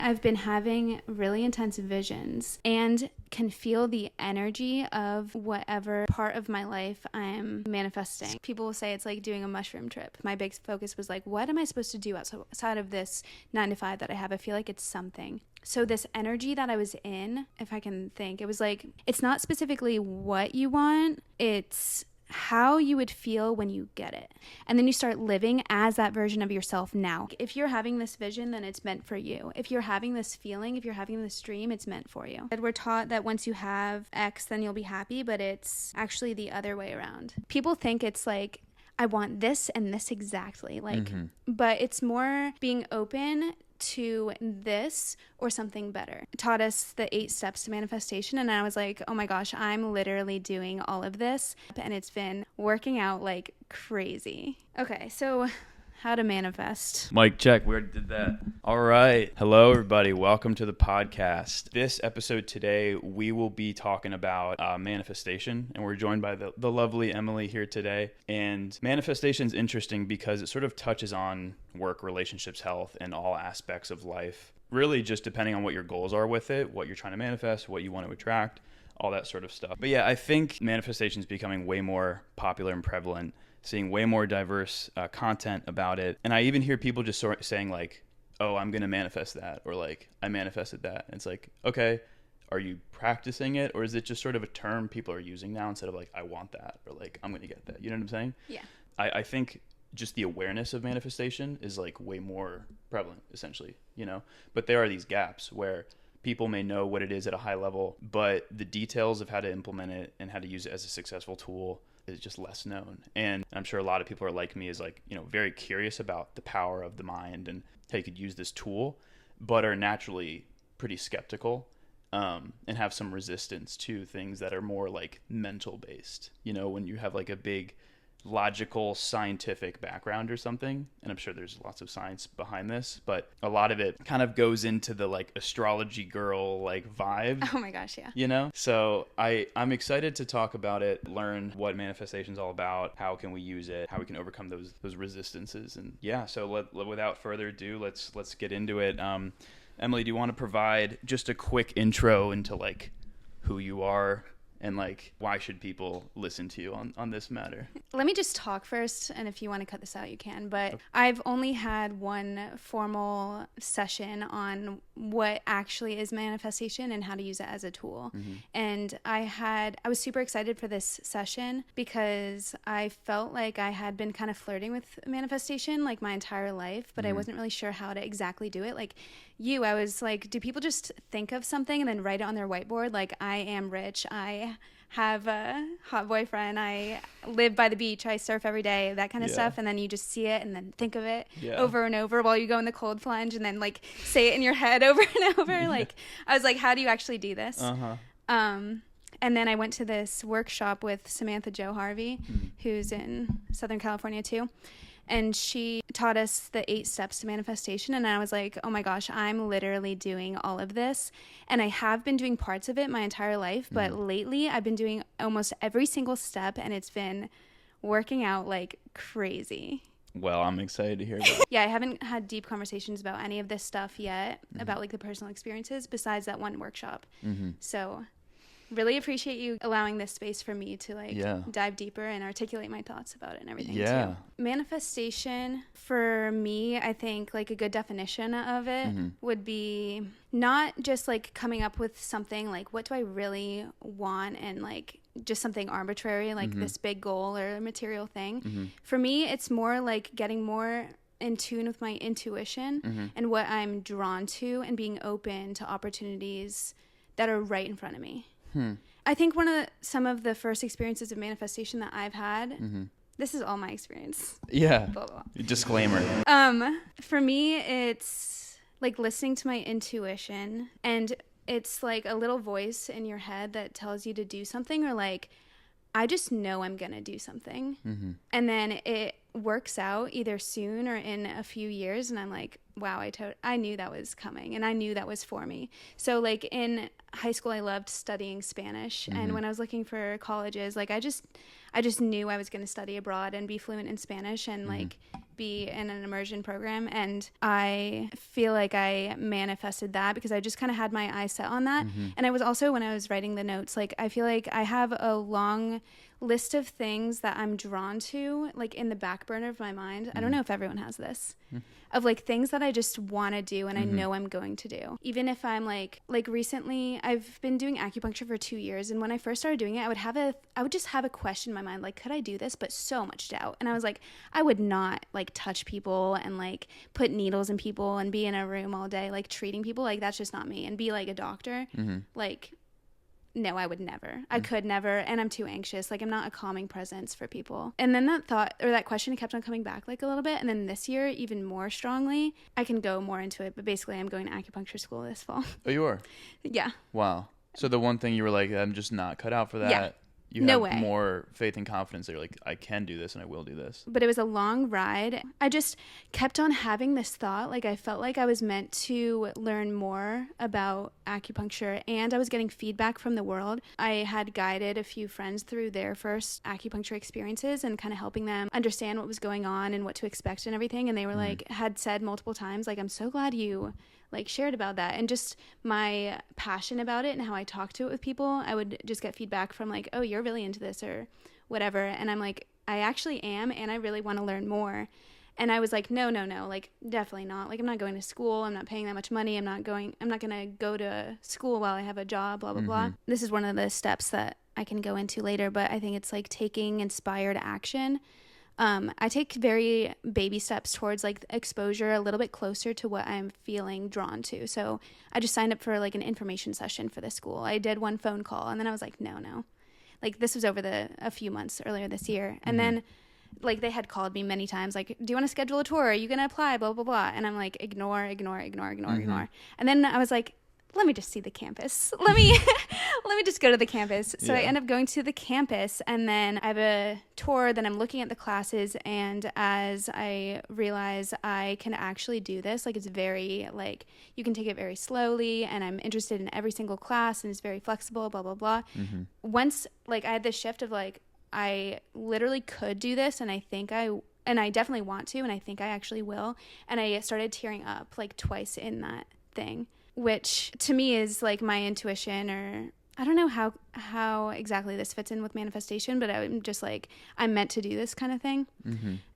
I've been having really intense visions and can feel the energy of whatever part of my life I'm manifesting. People will say it's like doing a mushroom trip. My big focus was like, what am I supposed to do outside of this 9 to 5 that I have? I feel like it's something. So this energy that I was in, if I can think, it was like, it's not specifically what you want, it's how you would feel when you get it. And then you start living as that version of yourself now. If you're having this vision, then it's meant for you. If you're having this feeling, if you're having this dream, it's meant for you. We're taught that once you have X, then you'll be happy, but it's actually the other way around. People think it's like, I want this and this exactly. But it's more being open to this or something better. It taught us the 8 steps to manifestation, and I was like, oh my gosh, I'm literally doing all of this, and it's been working out like crazy. Okay, so how to manifest. Mic check. We already did that. All right. Hello, everybody. Welcome to the podcast. This episode today, we will be talking about manifestation, and we're joined by the lovely Emily here today. And manifestation is interesting because it sort of touches on work, relationships, health, and all aspects of life. Really just depending on what your goals are with it, what you're trying to manifest, what you want to attract, all that sort of stuff. But yeah, I think manifestation is becoming way more popular and prevalent, seeing way more diverse content about it. And I even hear people just sort of saying like, oh, I'm going to manifest that, or like, I manifested that. And it's like, okay, are you practicing it? Or is it just sort of a term people are using now instead of like, I want that, or like, I'm going to get that. You know what I'm saying? Yeah. I think just the awareness of manifestation is like way more prevalent, essentially, you know? But there are these gaps where people may know what it is at a high level, but the details of how to implement it and how to use it as a successful tool is just less known. And I'm sure a lot of people are like me, is like, you know, very curious about the power of the mind and how you could use this tool, but are naturally pretty skeptical and have some resistance to things that are more like mental based, you know, when you have like a big logical scientific background or something. And I'm sure there's lots of science behind this, but a lot of it kind of goes into the like astrology girl like vibe. Oh my gosh, yeah. You know? So I'm excited to talk about it, learn what manifestation is all about, how can we use it, how we can overcome those resistances. And yeah, so without further ado, let's get into it. Emily, do you want to provide just a quick intro into like who you are and like why should people listen to you on this matter? Let me just talk first, and if you want to cut this out, you can. But okay. I've only had one formal session on what actually is manifestation and how to use it as a tool. Mm-hmm. And I was super excited for this session because I felt like I had been kind of flirting with manifestation like my entire life, but I wasn't really sure how to exactly do it. Like I was like, do people just think of something and then write it on their whiteboard? Like, I am rich, I have a hot boyfriend, I live by the beach, I surf every day, that kind of stuff. And then you just see it and then think of it over and over while you go in the cold plunge and then like say it in your head over and over. Like, I was like, how do you actually do this? And then I went to this workshop with Samantha Jo Harvey, who's in Southern California too. And she taught us the 8 steps to manifestation. And I was like, oh my gosh, I'm literally doing all of this. And I have been doing parts of it my entire life. But lately I've been doing almost every single step. And it's been working out like crazy. Well, I'm excited to hear that. Yeah, I haven't had deep conversations about any of this stuff yet, about like the personal experiences besides that one workshop. So really appreciate you allowing this space for me to like dive deeper and articulate my thoughts about it and everything too. Manifestation for me, I think like a good definition of it would be not just like coming up with something like, what do I really want, and like just something arbitrary like this big goal or a material thing. For me, it's more like getting more in tune with my intuition and what I'm drawn to, and being open to opportunities that are right in front of me. I think some of the first experiences of manifestation that I've had, this is all my experience. Yeah. Blah, blah, blah. Disclaimer. For me, it's like listening to my intuition, and it's like a little voice in your head that tells you to do something, or like, I just know I'm going to do something. And then works out either soon or in a few years, and I'm like, wow, I knew that was coming, and I knew that was for me. So like in high school, I loved studying Spanish, and when I was looking for colleges, like I just knew I was going to study abroad and be fluent in Spanish and like be in an immersion program. And I feel like I manifested that because I just kind of had my eyes set on that. And I was also, when I was writing the notes, like I feel like I have a long list of things that I'm drawn to, like in the back burner of my mind. I don't know if everyone has this, of like things that I just want to do and I know I'm going to do. Even if I'm like recently I've been doing acupuncture for 2 years, and when I first started doing it, I would just have a question in my mind, like, could I do this? But so much doubt. And I was like, I would not like touch people and like put needles in people and be in a room all day like treating people. Like that's just not me. And be like a doctor, like, no, I would never. I could never. And I'm too anxious. Like I'm not a calming presence for people. And then that thought or that question kept on coming back like a little bit. And then this year, even more strongly, I can go more into it. But basically, I'm going to acupuncture school this fall. Oh, you are? Yeah. Wow. So the one thing you were like, I'm just not cut out for that. Yeah. You No have way. more faith and confidence that you're like, I can do this and I will do this. But it was a long ride. I just kept on having this thought. Like I felt like I was meant to learn more about acupuncture, and I was getting feedback from the world. I had guided a few friends through their first acupuncture experiences and kind of helping them understand what was going on and what to expect and everything. And they were like, had said multiple times, like, I'm so glad you like shared about that. And just my passion about it and how I talk to it with people, I would just get feedback from like, oh, you're really into this or whatever. And I'm like, I actually am, and I really want to learn more. And I was like, no, like definitely not. Like I'm not going to school. I'm not paying that much money. I'm not going to go to school while I have a job, blah, blah, blah. This is one of the steps that I can go into later, but I think it's like taking inspired action. I take very baby steps towards like exposure a little bit closer to what I'm feeling drawn to. So I just signed up for like an information session for the school. I did one phone call, and then I was like, no. Like this was over a few months earlier this year. And then like they had called me many times, like, do you want to schedule a tour? Are you going to apply? Blah, blah, blah. And I'm like, ignore. And then I was like, let me just see the campus. Let me just go to the campus. So I end up going to the campus, and then I have a tour. Then I'm looking at the classes, and as I realize I can actually do this, like it's very like you can take it very slowly, and I'm interested in every single class, and it's very flexible. Blah blah blah. Once like I had this shift of like I literally could do this, and I definitely want to, and I think I actually will. And I started tearing up like twice in that thing, which to me is like my intuition, or I don't know how exactly this fits in with manifestation, but I'm just like, I'm meant to do this kind of thing.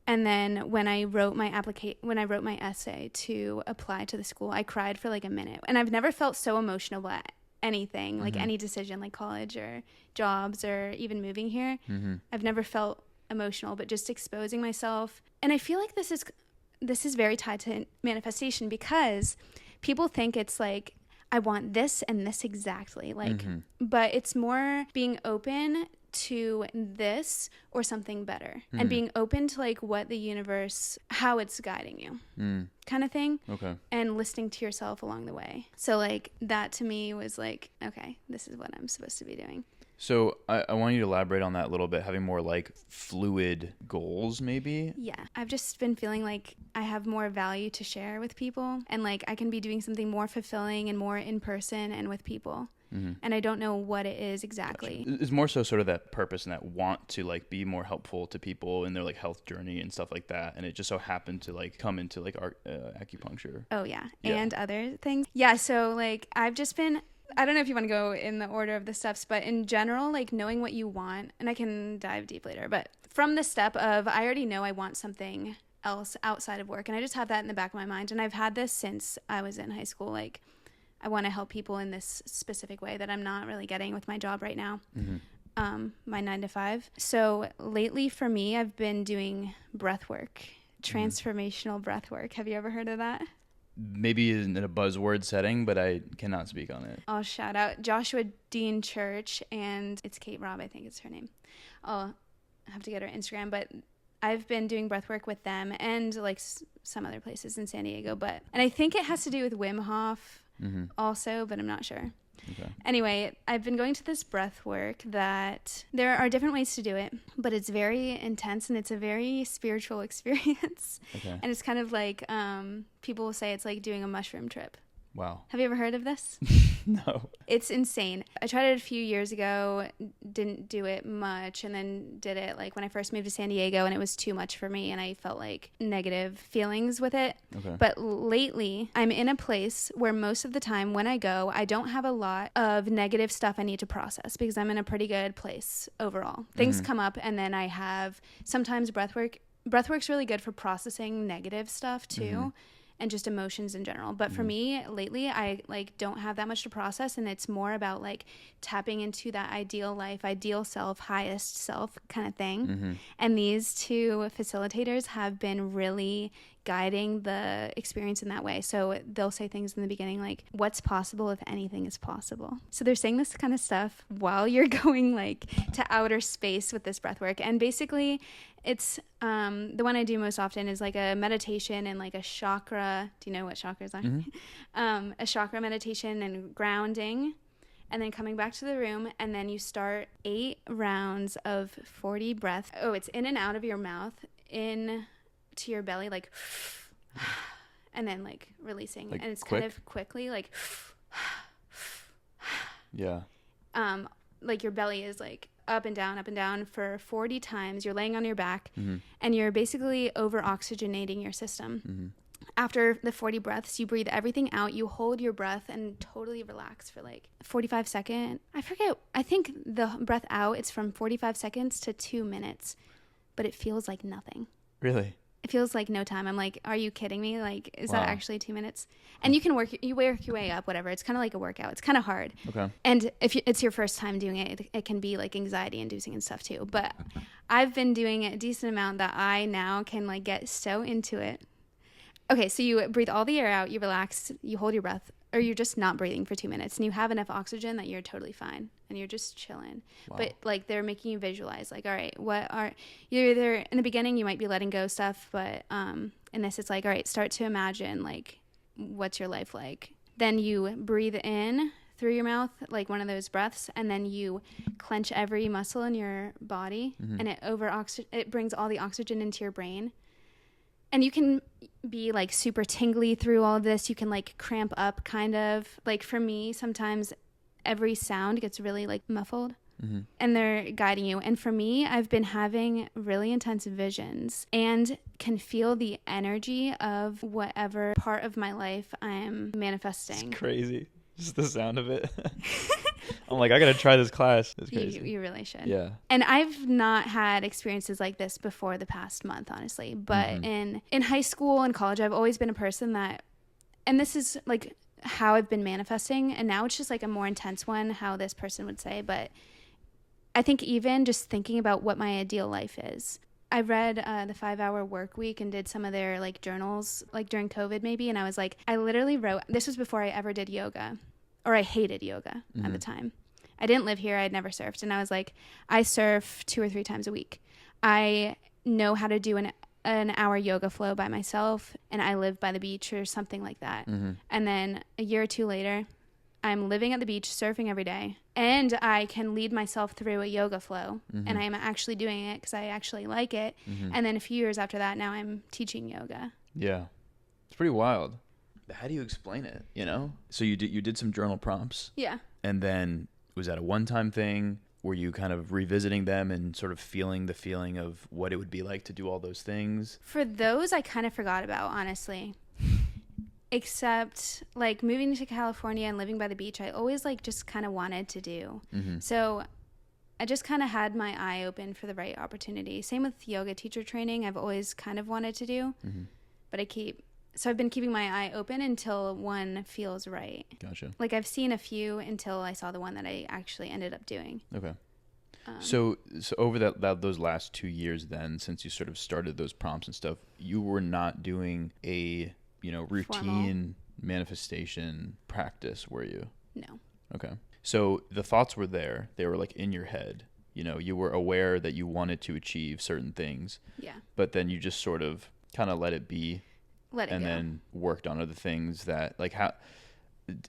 And then when I wrote my essay to apply to the school, I cried for like a minute. And I've never felt so emotional about anything, like any decision, like college or jobs or even moving here. I've never felt emotional, but just exposing myself. And I feel like this is very tied to manifestation, because people think it's like, I want this and this exactly, like, but it's more being open to this or something better, and being open to like what the universe, how it's guiding you, kind of thing. Okay. And listening to yourself along the way. So like that to me was like, okay, this is what I'm supposed to be doing. So I want you to elaborate on that a little bit, having more like fluid goals maybe. Yeah, I've just been feeling like I have more value to share with people, and like I can be doing something more fulfilling and more in person and with people. And I don't know what it is exactly. Gotcha. It's more so sort of that purpose and that want to like be more helpful to people in their like health journey and stuff like that. And it just so happened to like come into like acupuncture. Oh yeah. And other things. Yeah. So like I've just been, I don't know if you want to go in the order of the steps, but in general, like knowing what you want, and I can dive deep later, but from the step of, I already know I want something else outside of work. And I just have that in the back of my mind. And I've had this since I was in high school. Like, I want to help people in this specific way that I'm not really getting with my job right now, my 9 to 5. So lately for me, I've been doing breath work, transformational breath work. Have you ever heard of that? Maybe in a buzzword setting, but I cannot speak on it. I'll shout out Joshua Dean Church, and it's Kate Robb, I think it's her name. I'll have to get her Instagram, but I've been doing breath work with them and like some other places in San Diego, and I think it has to do with Wim Hof also, but I'm not sure. Okay. Anyway, I've been going to this breath work that there are different ways to do it, but it's very intense and it's a very spiritual experience. Okay. And it's kind of like, people will say it's like doing a mushroom trip. Wow. Have you ever heard of this? No. It's insane. I tried it a few years ago, didn't do it much, and then did it like when I first moved to San Diego, and it was too much for me, and I felt like negative feelings with it. Okay. But lately, I'm in a place where most of the time when I go, I don't have a lot of negative stuff I need to process because I'm in a pretty good place overall. Things come up, and then I have sometimes breathwork. Breathwork's really good for processing negative stuff too. And just emotions in general. But for me, lately, I like don't have that much to process, and it's more about like tapping into that ideal life, ideal self, highest self kind of thing. And these two facilitators have been really guiding the experience in that way. So they'll say things in the beginning like, what's possible if anything is possible? So they're saying this kind of stuff while you're going like to outer space with this breath work. And basically it's the one I do most often is like a meditation and like a chakra. Do you know what chakras are? A chakra meditation and grounding. And then coming back to the room, and then you start 8 rounds of 40 breaths. Oh, it's in and out of your mouth, in to your belly, like, and then like releasing, like, and it's quick? kind of quickly, like, Yeah. like your belly is like up and down for 40 times. You're laying on your back, and you're basically over oxygenating your system. After the 40 breaths, you breathe everything out, you hold your breath and totally relax for like 45 seconds. I forget, I think the breath out, it's from 45 seconds to 2 minutes, but it feels like nothing. Really? It feels like no time. I'm like, are you kidding me? Like, is Wow. that actually 2 minutes? And you can work your way up, whatever. It's kind of like a workout. It's kind of hard. Okay. And if it's your first time doing it, it can be like anxiety inducing and stuff too. But I've been doing a decent amount that I now can like get so into it. Okay, so you breathe all the air out, you relax, you hold your breath, or you're just not breathing for 2 minutes, and you have enough oxygen that you're totally fine, and you're just chilling. Wow. But like they're making you visualize, like, all right, you're either in the beginning you might be letting go stuff, but in this it's like, all right, start to imagine like what's your life like. Then you breathe in through your mouth, like one of those breaths, and then you clench every muscle in your body, and it brings all the oxygen into your brain. And you can be like super tingly through all of this. You can like cramp up kind of. Like for me, sometimes every sound gets really like muffled and they're guiding you. And for me, I've been having really intense visions and can feel the energy of whatever part of my life I'm manifesting. It's crazy. Just the sound of it. I'm like, I got to try this class. It's crazy. You really should. Yeah. And I've not had experiences like this before the past month, honestly. But in high school and college, I've always been a person that, and this is like how I've been manifesting. And now it's just like a more intense one, how this person would say. But I think even just thinking about what my ideal life is. I read the 5-Hour Work Week and did some of their like journals like during COVID maybe. And I was like, I literally wrote, this was before I ever did yoga, or I hated yoga at the time. I didn't live here. I'd never surfed. And I was like, I surf 2 or 3 times a week. I know how to do an hour yoga flow by myself, and I live by the beach or something like that. And then a year or 2 later, I'm living at the beach, surfing every day, and I can lead myself through a yoga flow, and I am actually doing it because I actually like it. And then a few years after that, now I'm teaching yoga. Yeah. It's pretty wild. How do you explain it, you know? So you did some journal prompts. Yeah. And then was that a one-time thing? Were you kind of revisiting them and sort of feeling the feeling of what it would be like to do all those things? For those, I kind of forgot about, honestly. Except like moving to California and living by the beach, I always like just kind of wanted to do. So I just kind of had my eye open for the right opportunity. Same with yoga teacher training. I've always kind of wanted to do, but I've been keeping my eye open until one feels right. Gotcha. Like I've seen a few until I saw the one that I actually ended up doing. Okay. So over those last 2 years then, since you sort of started those prompts and stuff, you were not doing a routine formal manifestation practice, were you? No. Okay. So the thoughts were there. They were like in your head. You were aware that you wanted to achieve certain things. Yeah. But then you just sort of kind of let it be. Let it and go. Then worked on other things that like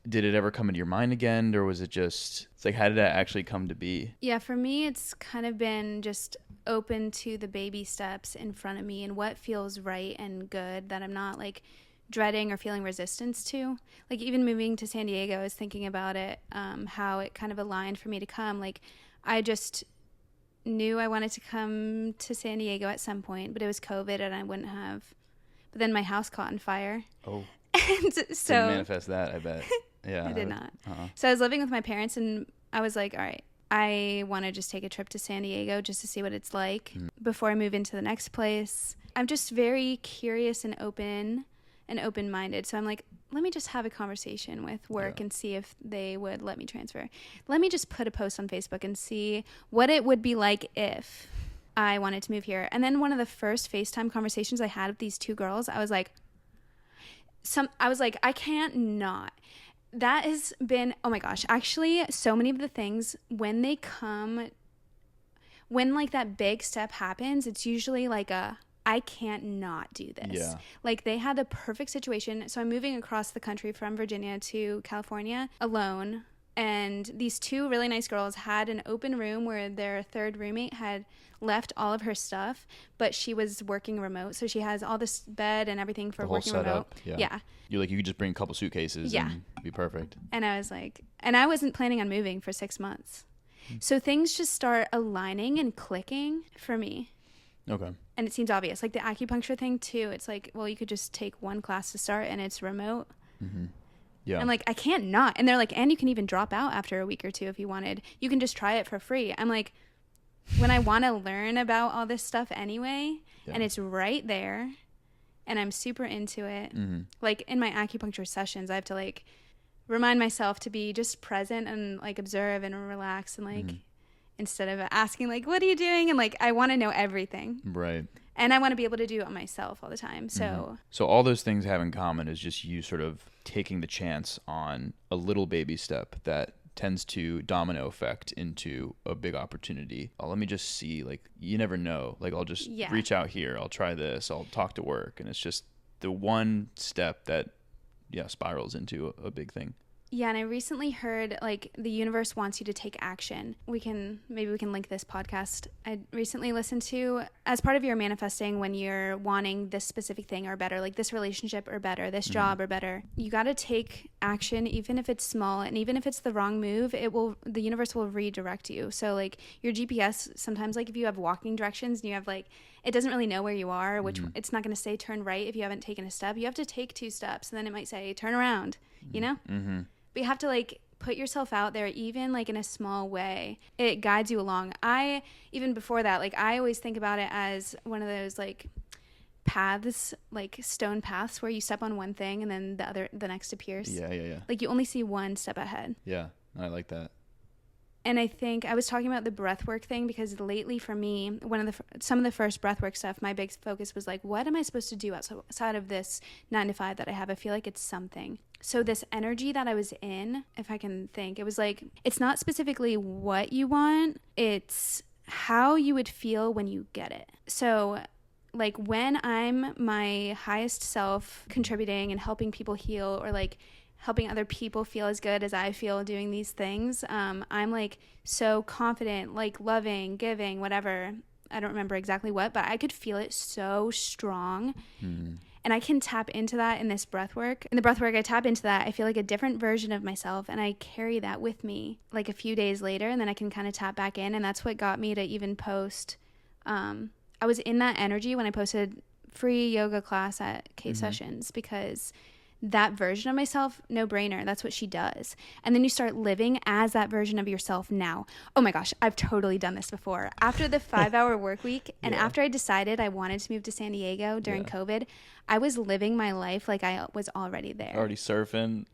did it ever come into your mind again, or was it just, it's like, how did that actually come to be? Yeah, for me, it's kind of been just open to the baby steps in front of me and what feels right and good that I'm not like dreading or feeling resistance to. Like even moving to San Diego, I was thinking about it, how it kind of aligned for me to come. Like I just knew I wanted to come to San Diego at some point, but it was COVID and I wouldn't have. But then my house caught on fire. Oh. And so didn't manifest that, I bet. Yeah. I did not. So I was living with my parents and I was like, all right, I want to just take a trip to San Diego just to see what it's like before I move into the next place. I'm just very curious and open-minded. So I'm like, let me just have a conversation with work and see if they would let me transfer. Let me just put a post on Facebook and see what it would be like if I wanted to move here. And then one of the first FaceTime conversations I had with these two girls, I was like, I can't not. That has been, oh my gosh, actually so many of the things when like that big step happens, it's usually like I can't not do this. Yeah. Like they had the perfect situation. So I'm moving across the country from Virginia to California alone. And these two really nice girls had an open room where their third roommate had left all of her stuff, but she was working remote. So she has all this bed and everything for working remote. Yeah. You could just bring a couple suitcases and be perfect. And I was like, and I wasn't planning on moving for 6 months. So things just start aligning and clicking for me. Okay. And it seems obvious. Like the acupuncture thing too. It's like, well, you could just take one class to start and it's remote. Mm-hmm. Yeah. I'm like, I can't not. And they're like, and you can even drop out after a week or two if you wanted. You can just try it for free. I'm like, when I want to learn about all this stuff anyway, and it's right there, and I'm super into it. Mm-hmm. Like in my acupuncture sessions, I have to like remind myself to be just present and like observe and relax and like instead of asking like, what are you doing? And like, I want to know everything. Right. And I want to be able to do it on myself all the time. So So all those things have in common is just you sort of taking the chance on a little baby step that tends to domino effect into a big opportunity. Oh, let me just see, like, you never know. Like, I'll just reach out here. I'll try this. I'll talk to work. And it's just the one step that, spirals into a big thing. Yeah, and I recently heard, like, the universe wants you to take action. Maybe we can link this podcast. I recently listened to, as part of your manifesting, when you're wanting this specific thing or better, like this relationship or better, this job or better, you got to take action, even if it's small, and even if it's the wrong move, the universe will redirect you. So, like, your GPS, sometimes, like, if you have walking directions and you have, like, it doesn't really know where you are, which it's not going to say turn right if you haven't taken a step. You have to take 2 steps, and then it might say turn around, you know? Mm-hmm. But you have to, like, put yourself out there, even, like, in a small way. It guides you along. Even before that, like, I always think about it as one of those, like, paths, like stone paths where you step on one thing and then the next appears. Yeah. Like, you only see one step ahead. Yeah, I like that. And I think I was talking about the breathwork thing because lately for me, some of the first breathwork stuff, my big focus was like, what am I supposed to do outside of this 9 to 5 that I have? I feel like it's something. So this energy that I was in, if I can think, it was like, it's not specifically what you want, it's how you would feel when you get it. So like when I'm my highest self contributing and helping people heal, or like helping other people feel as good as I feel doing these things, I'm like so confident, like loving, giving, whatever. I don't remember exactly what, but I could feel it so strong. And I can tap into that in this breath work. In the breath work, I tap into that. I feel like a different version of myself, and I carry that with me like a few days later, and then I can kind of tap back in. And that's what got me to even post. I was in that energy when I posted free yoga class at Kate Sessions, because that version of myself, no brainer. That's what she does. And then you start living as that version of yourself now. Oh my gosh, I've totally done this before. After the 5-hour work week, and after I decided I wanted to move to San Diego during COVID, I was living my life like I was already there. Already surfing.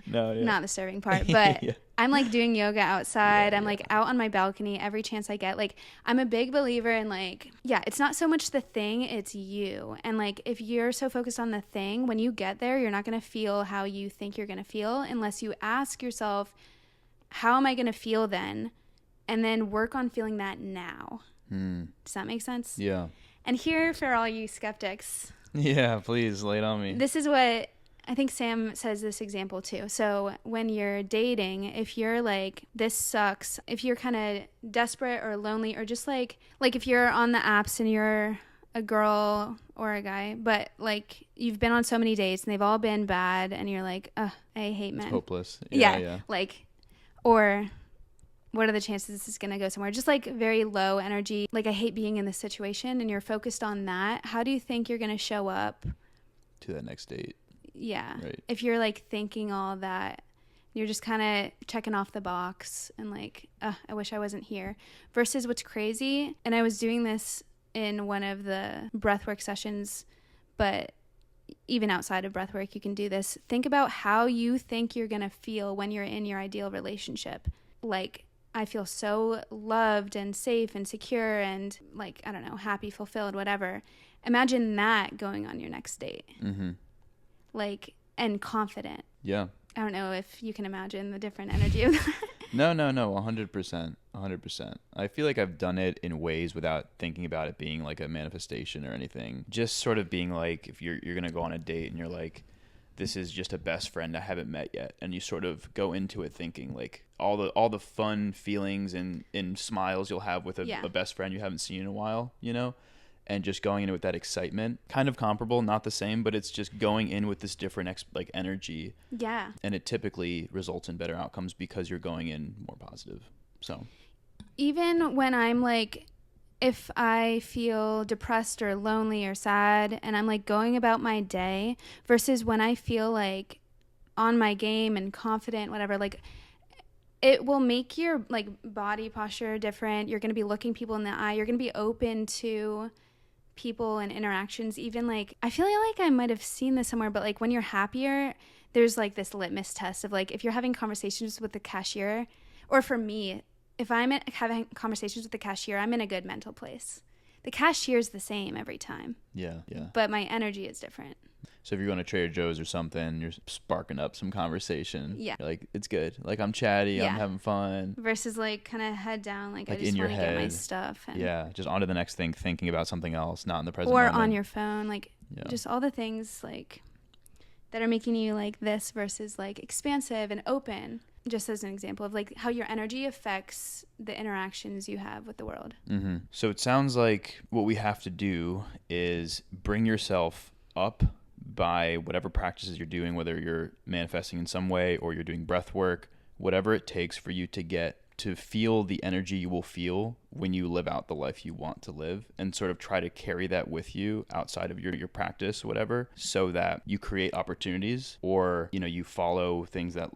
Not the surfing part, but I'm like doing yoga outside. I'm like out on my balcony every chance I get. Like, I'm a big believer in like, it's not so much the thing, it's you. And like, if you're so focused on the thing, when you get there, you're not going to feel how you think you're going to feel unless you ask yourself, how am I going to feel then? And then work on feeling that now. Does that make sense? Yeah. And here, for all you skeptics. Yeah, please lay it on me. This is what I think Sam says this example too. So when you're dating, if you're like, this sucks, if you're kind of desperate or lonely, or just like if you're on the apps and you're a girl or a guy, but like you've been on so many dates and they've all been bad and you're like, ugh, I hate men. It's hopeless. Yeah. Like, or what are the chances this is going to go somewhere? Just like very low energy. Like, I hate being in this situation, and you're focused on that. How do you think you're going to show up to that next date? Yeah. Right. If you're like thinking all that, you're just kind of checking off the box and like, I wish I wasn't here. Versus what's crazy, and I was doing this in one of the breathwork sessions, but even outside of breathwork, you can do this. Think about how you think you're going to feel when you're in your ideal relationship. Like, I feel so loved and safe and secure and like, I don't know, happy, fulfilled, whatever. Imagine that going on your next date. Mm-hmm. Like, and confident. Yeah. I don't know if you can imagine the different energy of that. No, 100%. 100%. I feel like I've done it in ways without thinking about it being like a manifestation or anything. Just sort of being like, if you're going to go on a date and you're like, this is just a best friend I haven't met yet. And you sort of go into it thinking like all the fun feelings and smiles you'll have with a best friend you haven't seen in a while, you know? And just going in with that excitement, kind of comparable, not the same, but it's just going in with this different like energy. Yeah. And it typically results in better outcomes because you're going in more positive. So even when I'm like, if I feel depressed or lonely or sad and I'm like going about my day versus when I feel like on my game and confident, whatever, like it will make your like body posture different. You're going to be looking people in the eye. You're going to be open to people and interactions. Even like, I feel like I might have seen this somewhere, but like when you're happier, there's like this litmus test of like, if you're having conversations with the cashier, or for me, if I'm having conversations with the cashier, I'm in a good mental place. The cashier's the same every time. Yeah. But my energy is different. So if you're going to Trader Joe's or something, you're sparking up some conversation. Yeah. You're like, it's good. Like, I'm chatty. I'm having fun. Versus like kind of head down. Like I in just your want to get my head. stuff. And Just on to the next thing, thinking about something else, not in the present or moment. on your phone. Like just all the things like that are making you like this versus like expansive and open. Just as an example of like how your energy affects the interactions you have with the world. Mm-hmm. So it sounds like what we have to do is bring yourself up by whatever practices you're doing, whether you're manifesting in some way or you're doing breath work, whatever it takes for you to get to feel the energy you will feel when you live out the life you want to live, and sort of try to carry that with you outside of your practice, whatever, so that you create opportunities or, you follow things that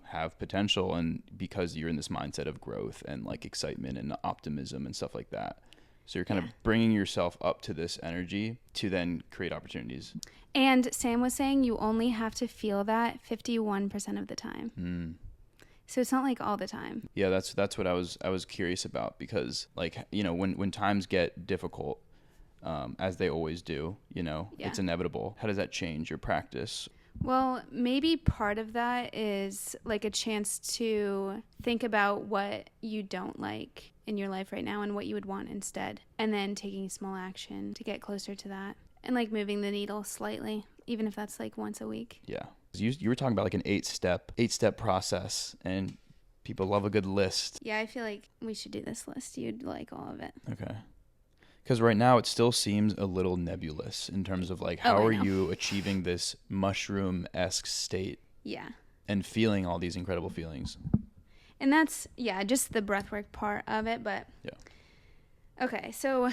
have potential, and because you're in this mindset of growth and like excitement and optimism and stuff like that. So you're kind of bringing yourself up to this energy to then create opportunities. And Sam was saying you only have to feel that 51% of the time. So it's not like all the time. Yeah, that's what I was curious about, because like, when times get difficult, as they always do, it's inevitable. How does that change your practice? Well, maybe part of that is like a chance to think about what you don't like in your life right now and what you would want instead. And then taking small action to get closer to that and like moving the needle slightly, even if that's like once a week. Yeah. You were talking about like an eight step process, and people love a good list. Yeah, I feel like we should do this list. You'd like all of it. Okay. Because right now it still seems a little nebulous in terms of like, how are you achieving this mushroom-esque state? Yeah. And feeling all these incredible feelings. And that's, just the breathwork part of it, but. Yeah. Okay, so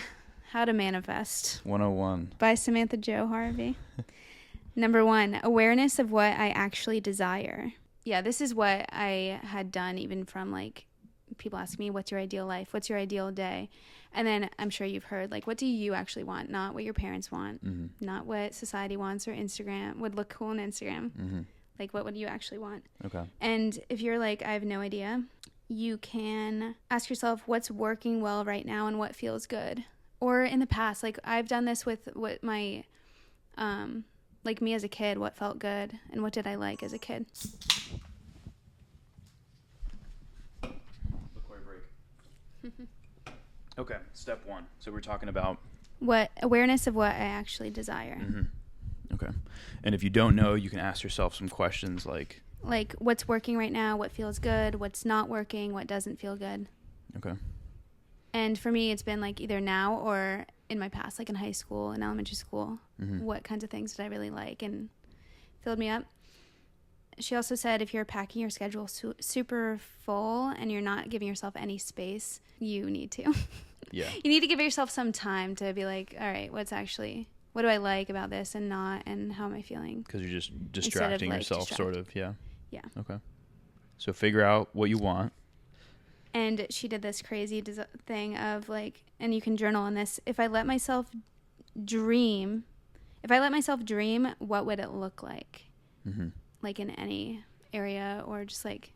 how to manifest. 101. By Samantha Jo Harvey. Number 1, awareness of what I actually desire. Yeah, this is what I had done even from like people ask me, what's your ideal life? What's your ideal day? And then I'm sure you've heard, like, what do you actually want? Not what your parents want, not what society wants or Instagram would look cool on Instagram. Like, what would you actually want? Okay. And if you're like, I have no idea, you can ask yourself what's working well right now and what feels good. Or in the past, like I've done this with what my, like me as a kid, what felt good and what did I like as a kid. Okay, step 1. So we're talking about what awareness of what I actually desire. Okay. And if you don't know, you can ask yourself some questions like what's working right now, what feels good, what's not working, what doesn't feel good. Okay. And for me, it's been like either now or in my past, like in high school and elementary school. What kinds of things did I really like and filled me up? She also said if you're packing your schedule super full and you're not giving yourself any space, you need to. Yeah. You need to give yourself some time to be like, all right, what do I like about this and not, and how am I feeling? Because you're just distracting yourself, sort of. Yeah. Yeah. Okay. So figure out what you want. And she did this crazy thing of like, and you can journal on this. If I let myself dream, what would it look like? Like in any area or just like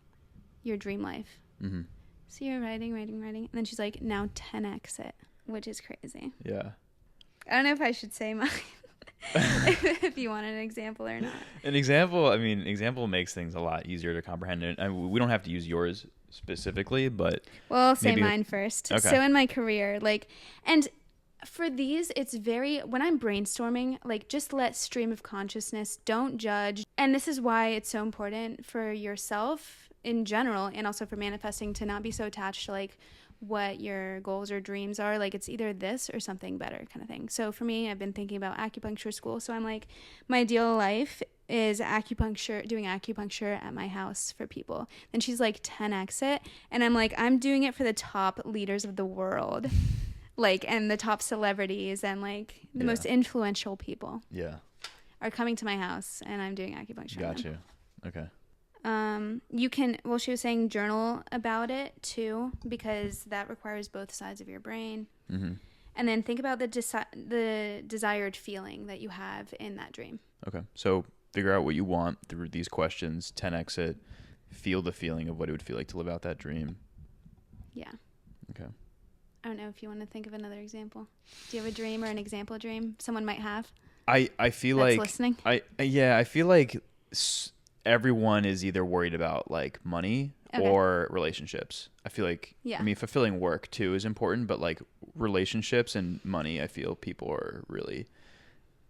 your dream life. So you're writing. And then she's like, now 10x it, which is crazy. Yeah. I don't know if I should say mine if you want an example or not. An example makes things a lot easier to comprehend. And we don't have to use yours specifically, but well, I'll say mine first. Okay. So in my career, and for these, it's when I'm brainstorming, just let stream of consciousness, don't judge. And this is why it's so important for yourself in general, and also for manifesting, to not be so attached to what your goals or dreams are. It's either this or something better kind of thing. So for me, I've been thinking about acupuncture school. So I'm like, my ideal life is doing acupuncture at my house for people. Then she's like 10x it. And I'm like, I'm doing it for the top leaders of the world. And the top celebrities and the most influential people. Yeah. Are coming to my house and I'm doing acupuncture. Gotcha. Okay. She was saying journal about it too, because that requires both sides of your brain. And then think about the desired feeling that you have in that dream. Okay. So figure out what you want through these questions, 10x it, feel the feeling of what it would feel like to live out that dream. Yeah. Okay. I don't know if you want to think of another example. Do you have a dream or an example dream someone might have? I feel that's like listening. I feel like everyone is either worried about money or relationships. I feel like fulfilling work too is important, but relationships and money, I feel people are really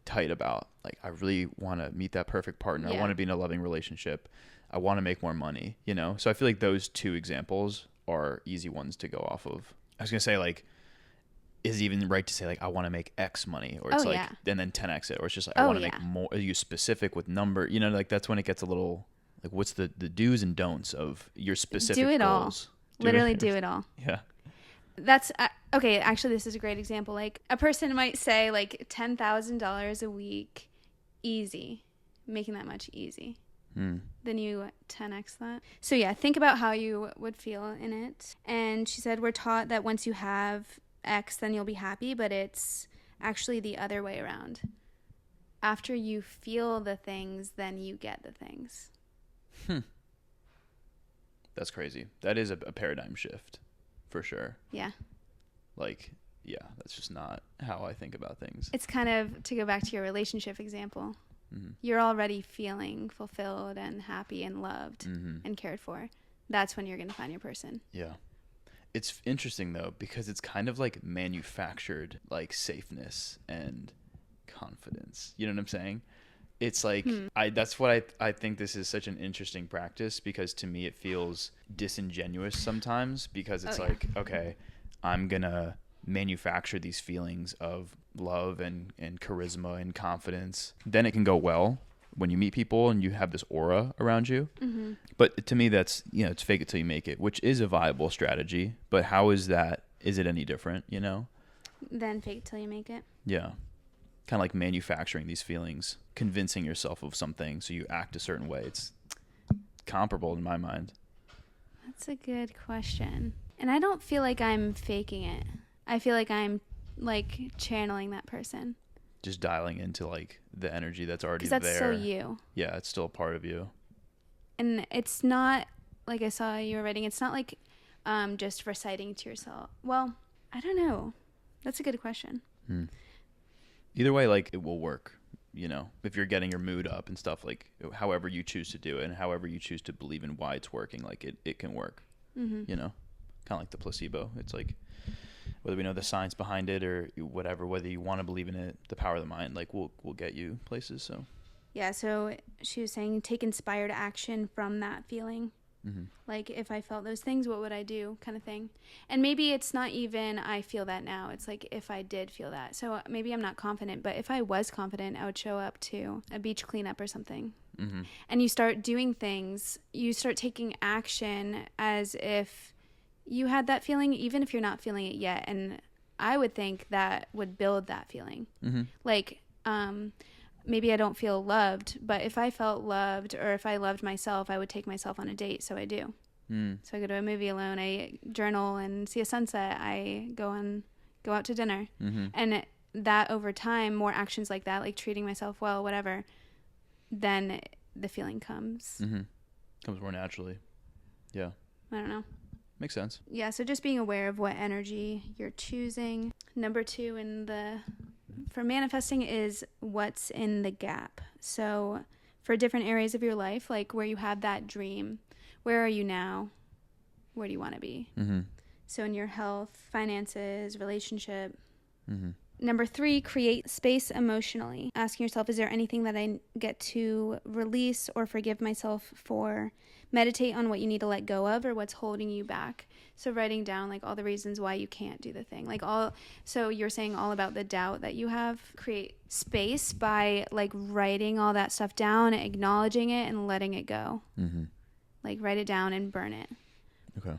tight about. I really want to meet that perfect partner. I want to be in a loving relationship. I want to make more money, So I feel like those two examples are easy ones to go off of. I was going to say is it even right to say I want to make X money, or it's and then 10x it, or it's just I want to make more. Are you specific with number? That's when it gets a little what's the do's and don'ts of your specific do it goals? All. Literally do it all. Yeah. That's okay. Actually, this is a great example. A person might say $10,000 a week, easy, making that much easy. Then you 10x that. So yeah, think about how you would feel in it. And she said we're taught that once you have X, then you'll be happy, but it's actually the other way around. After you feel the things, then you get the things. That's crazy. That is a paradigm shift for sure. Yeah. That's just not how I think about things. It's kind of, to go back to your relationship example, you're already feeling fulfilled and happy and loved and cared for. That's when you're going to find your person. Yeah. It's interesting though, because it's kind of manufactured safeness and confidence. You know what I'm saying? It's that's what I think this is such an interesting practice, because to me it feels disingenuous sometimes, because it's okay, I'm going to manufacture these feelings of love and charisma and confidence. Then it can go well when you meet people and you have this aura around you. But to me, that's, it's fake it till you make it, which is a viable strategy. But how is that? Is it any different, Then fake it till you make it. Yeah. Kind of manufacturing these feelings, convincing yourself of something so you act a certain way. It's comparable in my mind. That's a good question. And I don't feel like I'm faking it. I feel like I'm channeling that person. Just dialing into the energy that's already there. Because that's so you. Yeah, it's still a part of you. And it's not, I saw you were writing, it's not just reciting to yourself. Well, I don't know. That's a good question. Either way, it will work, if you're getting your mood up and stuff, however you choose to do it and however you choose to believe in why it's working, it can work, kind of like the placebo. It's whether we know the science behind it or whatever, whether you want to believe in it, the power of the mind, like will get you places. So yeah, so she was saying take inspired action from that feeling. Like if I felt those things, what would I do, kind of thing. And maybe it's not even I feel that now, it's like if I did feel that. So maybe I'm not confident, but if I was confident, I would show up to a beach cleanup or something. And you start doing things, you start taking action as if you had that feeling, even if you're not feeling it yet. And I would think that would build that feeling. Like maybe I don't feel loved, but if I felt loved or if I loved myself, I would take myself on a date. So I do. So I go to a movie alone, I journal and see a sunset, I go out to dinner. And that over time, more actions like that, like treating myself well, whatever, then the feeling comes. Comes more naturally. Yeah. I don't know. Makes sense. Yeah, so just being aware of what energy you're choosing. Number 2 for manifesting is what's in the gap. So for different areas of your life, like where you have that dream, where are you now? Where do you want to be? So in your health, finances, relationship. Number 3, create space emotionally. Asking yourself, is there anything that I get to release or forgive myself for? Meditate on what you need to let go of or what's holding you back. So writing down like all the reasons why you can't do the thing. So you're saying all about the doubt that you have. Create space by like writing all that stuff down, acknowledging it and letting it go. Like write it down and burn it. Okay.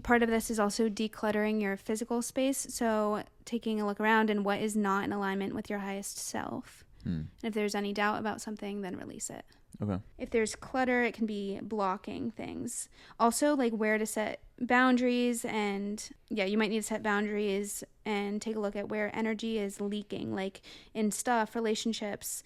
Part of this is also decluttering your physical space. So taking a look around and what is not in alignment with your highest self. And if there's any doubt about something, then release it. Okay. If there's clutter, it can be blocking things. Also, like where to set boundaries, and yeah, you might need to set boundaries and take a look at where energy is leaking, like in stuff, relationships,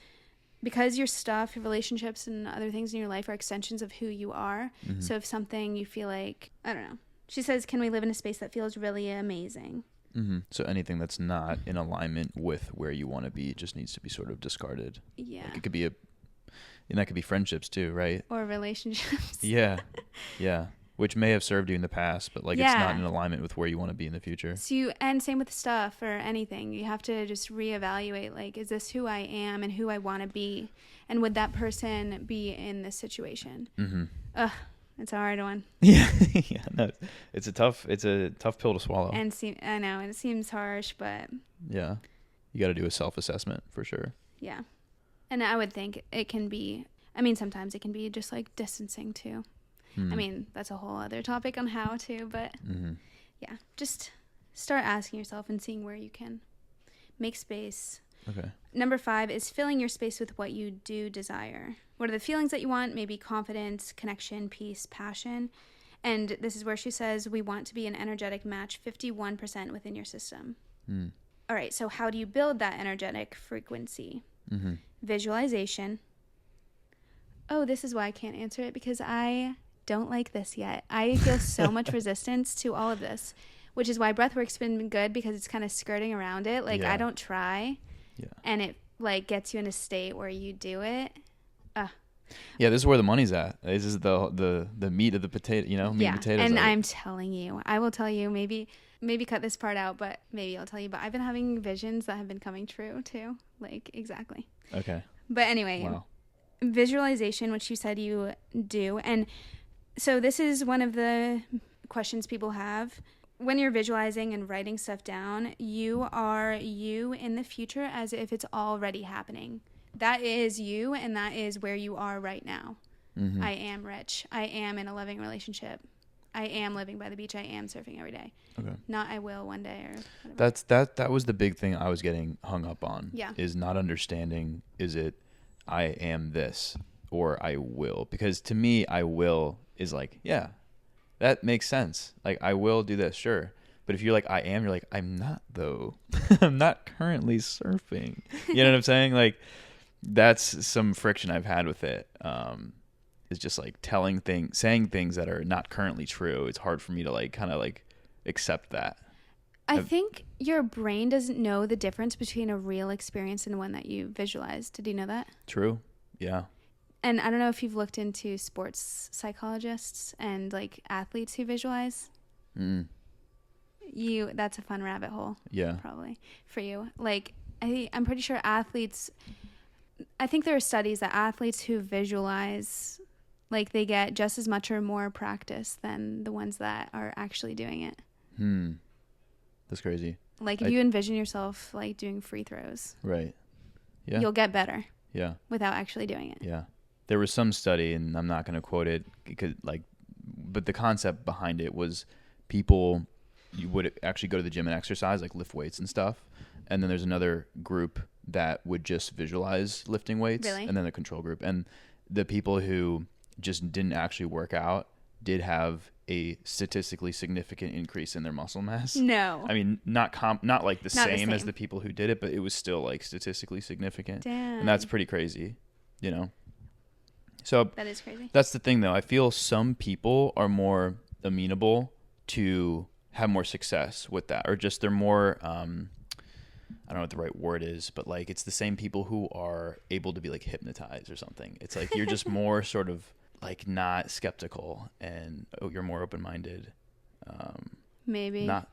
because your stuff, your relationships, and other things in your life are extensions of who you are. So if something you feel like, I don't know. She says, can we live in a space that feels really amazing? So anything that's not in alignment with where you want to be just needs to be sort of discarded. Yeah. Like it could be and that could be friendships too, right? Or relationships. Yeah. Which may have served you in the past, but like it's not in alignment with where you want to be in the future. So and same with stuff or anything. You have to just reevaluate, like, is this who I am and who I want to be? And would that person be in this situation? Ugh, it's a hard one. Yeah. No, it's a tough pill to swallow. And I know, and it seems harsh, but yeah, you got to do a self-assessment for sure. Yeah. And I would think it can be, I mean, sometimes it can be just like distancing too. I mean, that's a whole other topic on how to, but yeah, just start asking yourself and seeing where you can make space. Okay. Number 5 is filling your space with what you do desire. What are the feelings that you want? Maybe confidence, connection, peace, passion. And this is where she says we want to be an energetic match 51% within your system. All right, so how do you build that energetic frequency? Visualization. Oh, this is why I can't answer it, because I don't like this yet. I feel so much resistance to all of this, which is why breathwork's been good, because it's kind of skirting around it. Like I don't try, and it like gets you in a state where you do it. Yeah, this is where the money's at. This is the meat of the potato, meat and potatoes. And I'm telling you, I will tell you, maybe cut this part out, but maybe I'll tell you. But I've been having visions that have been coming true too. Like exactly. Okay. But anyway, wow. Visualization, which you said you do, and so this is one of the questions people have. When you're visualizing and writing stuff down, you are you in the future as if it's already happening. That is you, and that is where you are right now. I am rich. I am in a loving relationship. I am living by the beach. I am surfing every day. Okay. Not I will one day or whatever. That was the big thing I was getting hung up on. Yeah. Is not understanding, is it I am this or I will? Because to me, I will is like, yeah, that makes sense. Like I will do this, sure. But if you're like, I am, you're like, I'm not though. I'm not currently surfing. You know what I'm saying? Like that's some friction I've had with it. Is just like saying things that are not currently true. It's hard for me to like kind of like accept that. I think your brain doesn't know the difference between a real experience and one that you visualize. Did you know that? True. Yeah. And I don't know if you've looked into sports psychologists and like athletes who visualize. That's a fun rabbit hole. Yeah. Probably for you. Like, I'm pretty sure athletes, I think there are studies that athletes who visualize, like, they get just as much or more practice than the ones that are actually doing it. That's crazy. Like, if you envision yourself, like, doing free throws. Right. Yeah. You'll get better. Yeah. Without actually doing it. Yeah. There was some study, and I'm not going to quote it, because, like, but the concept behind it was people, you would actually go to the gym and exercise, like lift weights and stuff. And then there's another group that would just visualize lifting weights. Really? And then the control group. And the people who just didn't actually work out did have a statistically significant increase in their muscle mass. No. I mean, not like the same as the people who did it, but it was still like statistically significant. Damn. And that's pretty crazy, you know? So that is crazy. That's the thing, though. I feel some people are more amenable to have more success with that, or just they're more, I don't know what the right word is, but like it's the same people who are able to be like hypnotized or something. It's like you're just more sort of like not skeptical, and you're more open-minded. Maybe. Not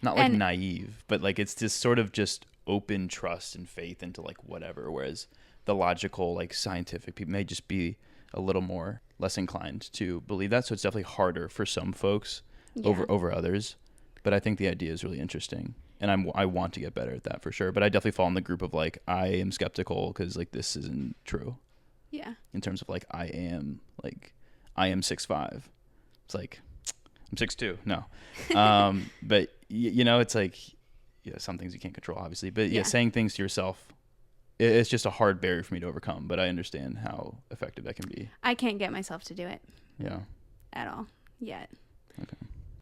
like naive, but like it's this sort of just open trust and faith into like whatever, whereas the logical, like scientific people may just be a little more less inclined to believe that. So it's definitely harder for some folks over others. But I think the idea is really interesting, and I want to get better at that for sure. But I definitely fall in the group of like, I am skeptical because like this isn't true. Yeah. In terms of like, I am 6'5". It's like, I'm 6'2". No. But you know, it's like, some things you can't control obviously, but saying things to yourself, it's just a hard barrier for me to overcome, but I understand how effective that can be. I can't get myself to do it. Yeah. At all yet. Okay.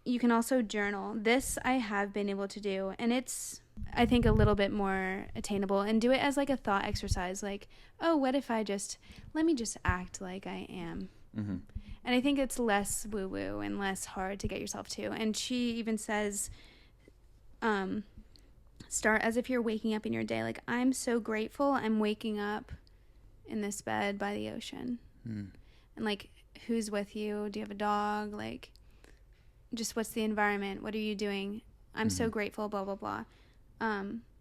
You can also journal. This I have been able to do, and it's, I think, a little bit more attainable, and do it as like a thought exercise. Like, oh, what if let me just act like I am. Mm-hmm. And I think it's less woo-woo and less hard to get yourself to. And she even says, start as if you're waking up in your day. Like, I'm so grateful I'm waking up in this bed by the ocean. And like, who's with you? Do you have a dog? Like, just what's the environment? What are you doing? I'm so grateful, blah, blah, blah.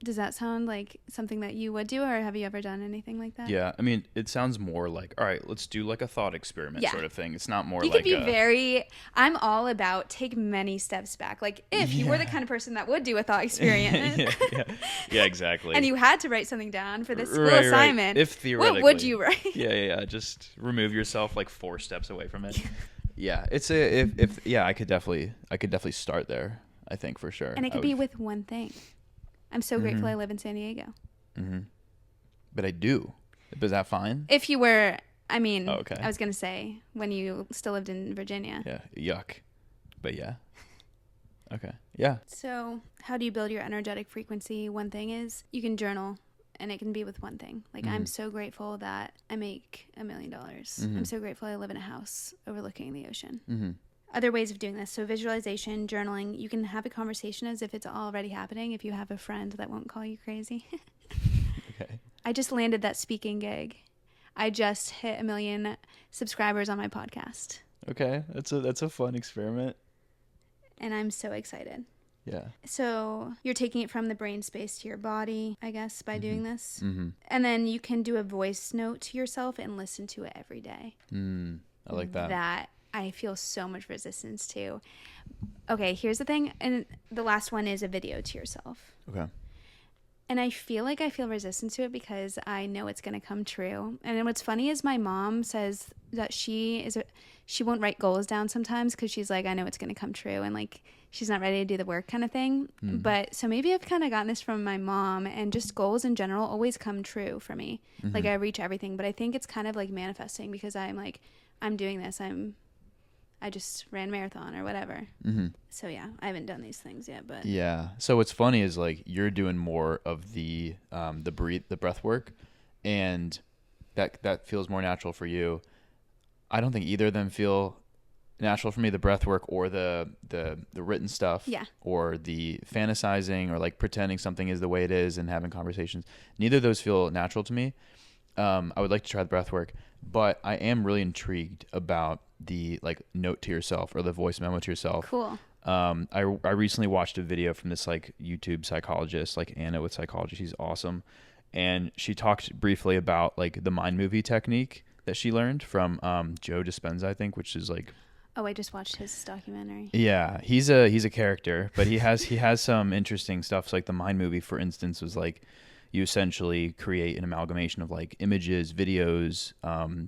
Does that sound like something that you would do, or have you ever done anything like that? Yeah, I mean, it sounds more like, all right, let's do like a thought experiment sort of thing. It's not more you like could be I'm all about take many steps back. Like, if you were the kind of person that would do a thought experiment. yeah, exactly. And you had to write something down for this school assignment. If theoretically. What would you write? Yeah. Just remove yourself like 4 steps away from it. Yeah, it's I could definitely start there, I think, for sure. And it could be with one thing. I'm so grateful I live in San Diego. Mm-hmm. But I do. Is that fine? If you were, I mean, okay. I was going to say when you still lived in Virginia. Yeah, yuck. But yeah. Okay, yeah. So how do you build your energetic frequency? One thing is you can journal, and it can be with one thing. Like, I'm so grateful that I make $1 million. I'm so grateful I live in a house overlooking the ocean. Mm-hmm. Other ways of doing this. So visualization, journaling. You can have a conversation as if it's already happening if you have a friend that won't call you crazy. Okay. I just landed that speaking gig. I just hit 1 million subscribers on my podcast. Okay. That's a fun experiment. And I'm so excited. Yeah. So you're taking it from the brain space to your body, I guess, by doing this. Mm-hmm. And then you can do a voice note to yourself and listen to it every day. I like that. That I feel so much resistance to. Okay, here's the thing. And the last one is a video to yourself. Okay. And I feel resistance to it because I know it's going to come true. And what's funny is my mom says that she won't write goals down sometimes because she's like, I know it's going to come true. And like, she's not ready to do the work kind of thing. Mm-hmm. But so maybe I've kind of gotten this from my mom, and just goals in general always come true for me. Mm-hmm. Like, I reach everything, but I think it's kind of like manifesting because I'm like, I'm doing this. I just ran marathon or whatever. Mm-hmm. So yeah, I haven't done these things yet, but yeah. So what's funny is like you're doing more of the breath work, and that feels more natural for you. I don't think either of them feel natural for me. The breath work or the written stuff, or the fantasizing or like pretending something is the way it is and having conversations. Neither of those feel natural to me. I would like to try the breath work, but I am really intrigued about the like note to yourself or the voice memo to yourself. Cool. I recently watched a video from this like YouTube psychologist, like Anna with Psychology. She's awesome. And she talked briefly about like the mind movie technique that she learned from Joe Dispenza, I think, which is like, oh, I just watched his documentary. yeah, he's a character, but he has some interesting stuff. So like the mind movie, for instance, was like you essentially create an amalgamation of like images, videos,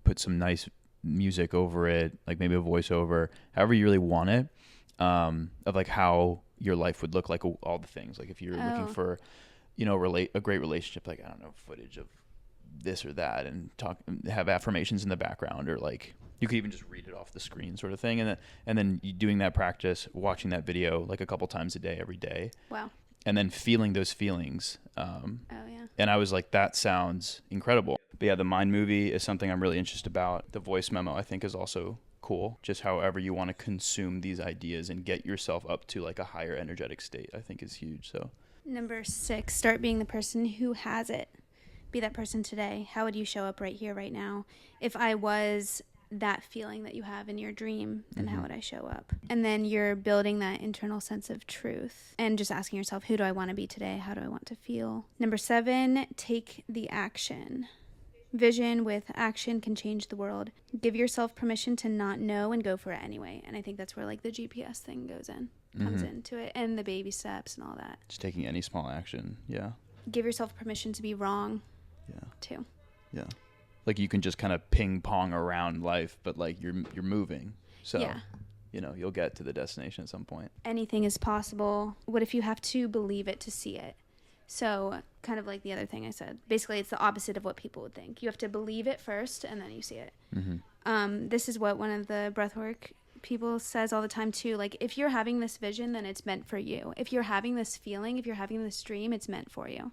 put some nice music over it, like maybe a voiceover, however you really want it, of like how your life would look like, all the things. Like if you're looking for, you know, a great relationship, like, I don't know, footage of this or that, and have affirmations in the background, or like you could even just read it off the screen sort of thing. And then you doing that practice, watching that video like a couple times a day, every day. Wow. And then feeling those feelings. Oh yeah. And I was like, that sounds incredible. But yeah, the mind movie is something I'm really interested about. The voice memo, I think, is also cool. Just however you want to consume these ideas and get yourself up to like a higher energetic state, I think is huge. So number 6, start being the person who has it. Be that person today. How would you show up right here, right now? If I was that feeling that you have in your dream, then how would I show up? And then you're building that internal sense of truth and just asking yourself, who do I want to be today? How do I want to feel? Number 7, take the action. Vision with action can change the world. Give yourself permission to not know and go for it anyway. And I think that's where like the GPS thing comes into it, and the baby steps and all that. just taking any small action. Yeah. Give yourself permission to be wrong. Yeah. Too. Yeah. Like you can just kind of ping pong around life, but like you're moving. So, yeah. You know, you'll get to the destination at some point. Anything is possible. What if you have to believe it to see it? So kind of like the other thing I said. Basically, it's the opposite of what people would think. You have to believe it first, and then you see it. This is what one of the breathwork people says all the time too. Like, if you're having this vision, then it's meant for you. If you're having this feeling, if you're having this dream, it's meant for you.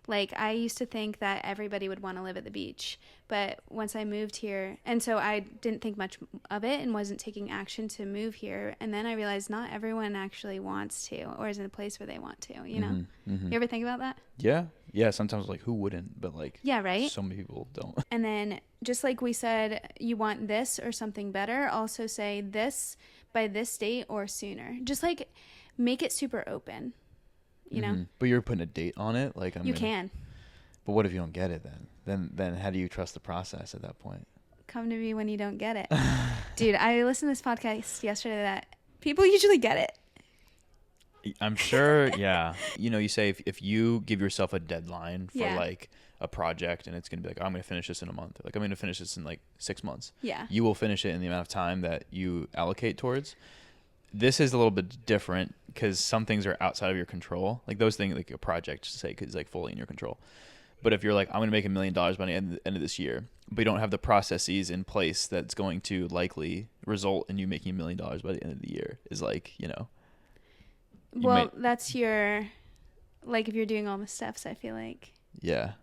Like, I used to think that everybody would want to live at the beach, but once I moved here, and so I didn't think much of it and wasn't taking action to move here, and then I realized not everyone actually wants to or is in a place where they want to, you know? You ever think about that? Yeah, sometimes like who wouldn't, but like, yeah, right? So many people don't. And then just like we said, you want this or something better, also say this by this date or sooner. Just like make it super open. You know, but you're putting a date on it, like you can. But what if you don't get it then how do you trust the process at that point? Come to me when you don't get it. Dude, I listened to this podcast yesterday that people usually get it. I'm sure. Yeah. You know, you say if you give yourself a deadline for like a project, and it's going to be like, oh, I'm going to finish this in a month. Like, I'm going to finish this in like 6 months. Yeah. You will finish it in the amount of time that you allocate towards. This is a little bit different because some things are outside of your control. Like those things, like a project, say, is like fully in your control. But if you're like, I'm going to make $1 million by the end of this year, but you don't have the processes in place that's going to likely result in you making $1 million by the end of the year, is like, you know. Well, that's your, like, if you're doing all the steps, I feel like. Yeah.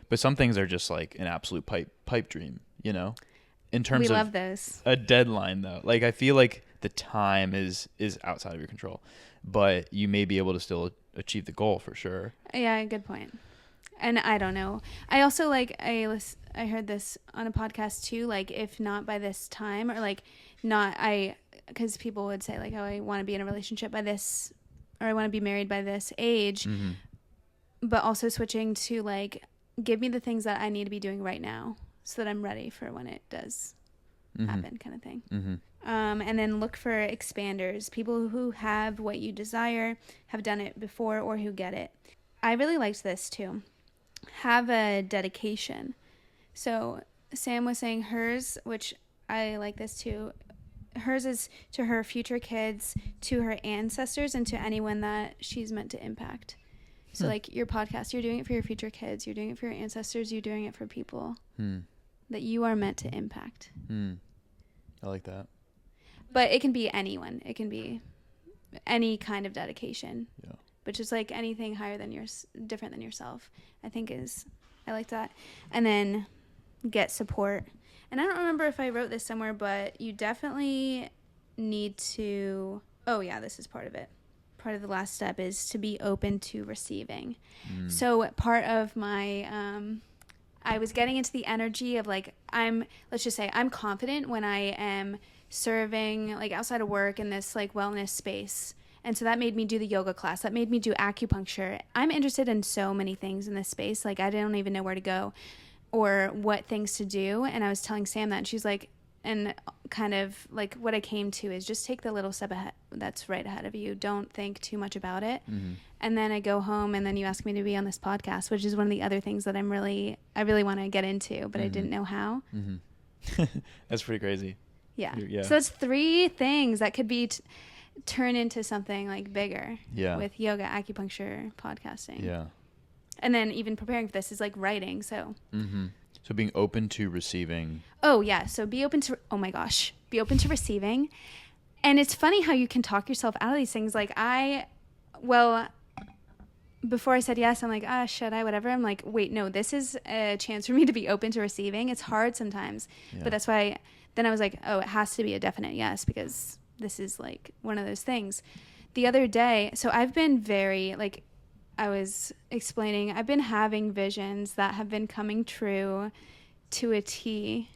But some things are just like an absolute pipe dream, you know, in terms of. We love those. A deadline, though. Like, I feel like the time is outside of your control, but you may be able to still achieve the goal for sure. Yeah, good point. And I don't know. I also I heard this on a podcast too. Like, if not by this time, or like because people would say like, oh, I want to be in a relationship by this, or I want to be married by this age, but also switching to like, give me the things that I need to be doing right now so that I'm ready for when it does happen, kind of thing. And then look for expanders, people who have what you desire, have done it before, or who get it. I really liked this too. Have a dedication. So Sam was saying hers, which I like this too. Hers is to her future kids, to her ancestors, and to anyone that she's meant to impact. So like your podcast, you're doing it for your future kids, you're doing it for your ancestors, you're doing it for people that you are meant to impact. I like that. But it can be anyone. It can be any kind of dedication. Yeah. But just like anything higher than different than yourself, I think I like that. And then get support. And I don't remember if I wrote this somewhere, but you definitely need to, this is part of it. Part of the last step is to be open to receiving. So part of my I was getting into the energy of like, let's just say I'm confident when I am serving like outside of work in this like wellness space. And so that made me do the yoga class. That made me do acupuncture. I'm interested in so many things in this space. Like I don't even know where to go or what things to do. And I was telling Sam that, and she's like, and kind of like what I came to is just take the little step ahead that's right ahead of you. Don't think too much about it. Mm-hmm. And then I go home, and then you ask me to be on this podcast, which is one of the other things that I really want to get into, but I didn't know how. Mm-hmm. That's pretty crazy. Yeah. So that's 3 things that could be turn into something like bigger. Yeah. With yoga, acupuncture, podcasting. Yeah. And then even preparing for this is like writing. So. Mm-hmm. So being open to receiving. Oh yeah. So be open to receiving. And it's funny how you can talk yourself out of these things. Like before I said yes, I'm like, should I, whatever. I'm like, wait, no, this is a chance for me to be open to receiving. It's hard sometimes, but that's why then I was like, oh, it has to be a definite yes, because this is like one of those things. The other day, so I've been very, like I was explaining, I've been having visions that have been coming true to a T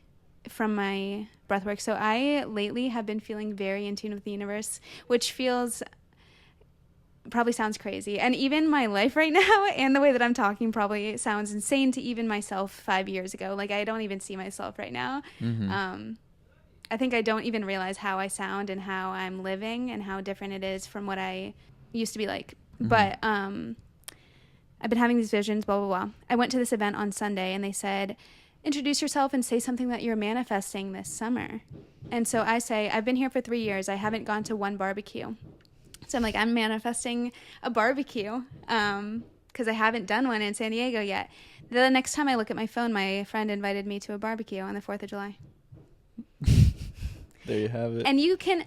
from my breathwork. So I lately have been feeling very in tune with the universe, which probably sounds crazy. And even my life right now and the way that I'm talking probably sounds insane to even myself 5 years ago. Like I don't even see myself right now. Mm-hmm. I think I don't even realize how I sound and how I'm living and how different it is from what I used to be like. Mm-hmm. But I've been having these visions, blah, blah, blah. I went to this event on Sunday, and they said, introduce yourself and say something that you're manifesting this summer. And so I say, I've been here for 3 years. I haven't gone to one barbecue. So I'm like, I'm manifesting a barbecue because I haven't done one in San Diego yet. The next time I look at my phone, my friend invited me to a barbecue on the 4th of July. There you have it.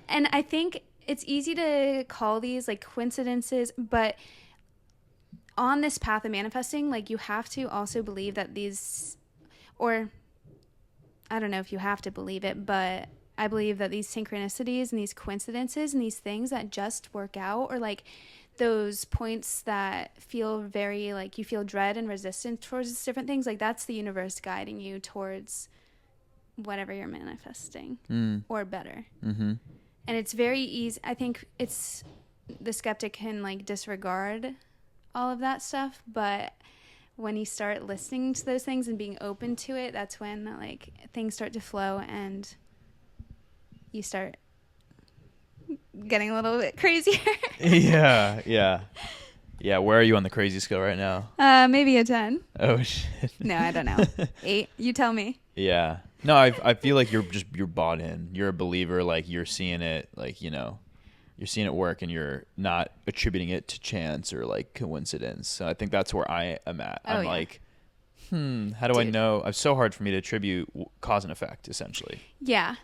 And I think it's easy to call these like coincidences, but on this path of manifesting, like you have to also believe that these, or I don't know if you have to believe it, but I believe that these synchronicities and these coincidences and these things that just work out, or like those points that feel very like you feel dread and resistance towards different things, like that's the universe guiding you towards whatever you're manifesting or better. Mm-hmm. And it's very easy. I think the skeptic can like disregard all of that stuff, but when you start listening to those things and being open to it, that's when like things start to flow and you start getting a little bit crazier. Yeah. Where are you on the crazy scale right now? Maybe a 10. Oh shit. No, I don't know. 8. You tell me. Yeah. No, I feel like you're bought in. You're a believer. Like you're seeing it. Like you're seeing it work, and you're not attributing it to chance or like coincidence. So I think that's where I am at. I'm like, how do I know? It's so hard for me to attribute cause and effect, essentially. Yeah.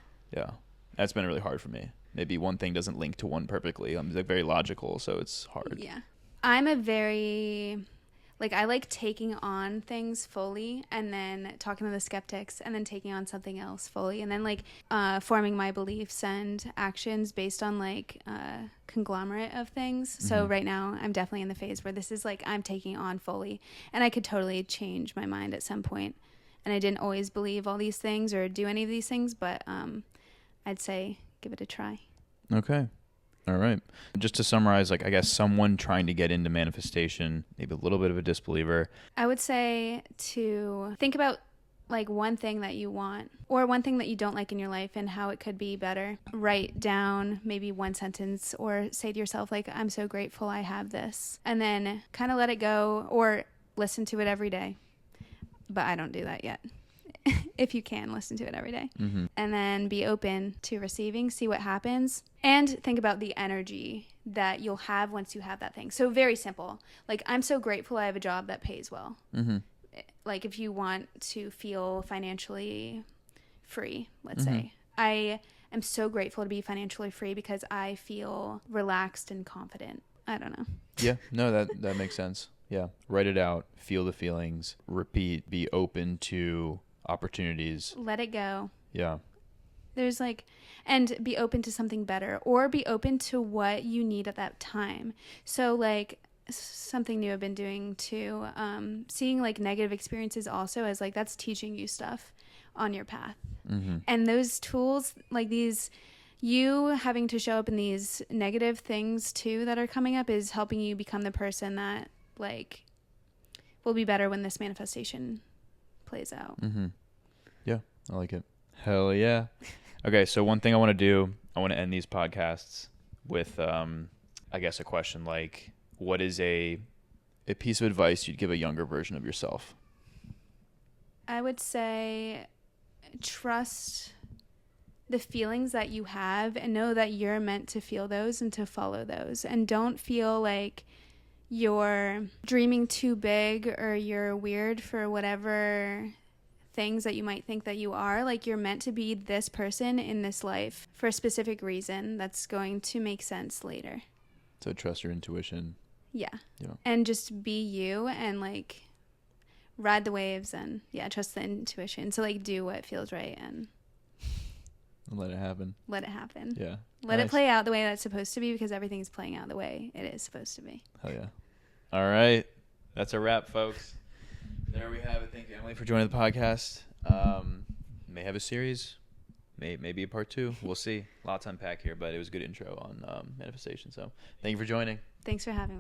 That's been really hard for me. Maybe one thing doesn't link to one perfectly. I'm like very logical, so it's hard. Yeah. I'm a very, like, I like taking on things fully and then talking to the skeptics and then taking on something else fully and then like forming my beliefs and actions based on like a conglomerate of things. Mm-hmm. So right now I'm definitely in the phase where this is like I'm taking on fully, and I could totally change my mind at some point. And I didn't always believe all these things or do any of these things, but I'd say give it a try. Okay. All right. Just to summarize, like, I guess someone trying to get into manifestation, maybe a little bit of a disbeliever. I would say to think about like one thing that you want or one thing that you don't like in your life and how it could be better. Write down maybe one sentence or say to yourself, like, I'm so grateful I have this. And then kind of let it go or listen to it every day. But I don't do that yet. If you can, listen to it every day. Mm-hmm. And then be open to receiving, see what happens, and think about the energy that you'll have once you have that thing. So very simple. Like, I'm so grateful I have a job that pays well. Mm-hmm. Like, if you want to feel financially free, let's say. I am so grateful to be financially free because I feel relaxed and confident. I don't know. Yeah, no, that makes sense. Yeah, write it out, feel the feelings, repeat, be open to opportunities. Let it go. Yeah. There's like, and be open to something better or be open to what you need at that time. So like something new I've been doing too. Seeing like negative experiences also as like that's teaching you stuff on your path. Mm-hmm. And those tools, like these, you having to show up in these negative things too that are coming up is helping you become the person that like will be better when this manifestation plays out. Mm-hmm. Yeah, I like it. Hell yeah. Okay, so one thing I want to do, I want to end these podcasts with, I guess, a question like, what is a piece of advice you'd give a younger version of yourself? I would say trust the feelings that you have and know that you're meant to feel those and to follow those. And don't feel like you're dreaming too big or you're weird for whatever things that you might think that you are. Like you're meant to be this person in this life for a specific reason that's going to make sense later. So trust your intuition. Yeah. And just be you and like ride the waves and trust the intuition. So like do what feels right and let it happen. Yeah. Let it play out the way that's supposed to be because everything's playing out the way it is supposed to be. Hell yeah. All right. That's a wrap, folks. There we have it. Thank you, Emily, for joining the podcast. May have a series. Maybe a part 2. We'll see. Lots to unpack here, but it was a good intro on manifestation. So thank you for joining. Thanks for having me.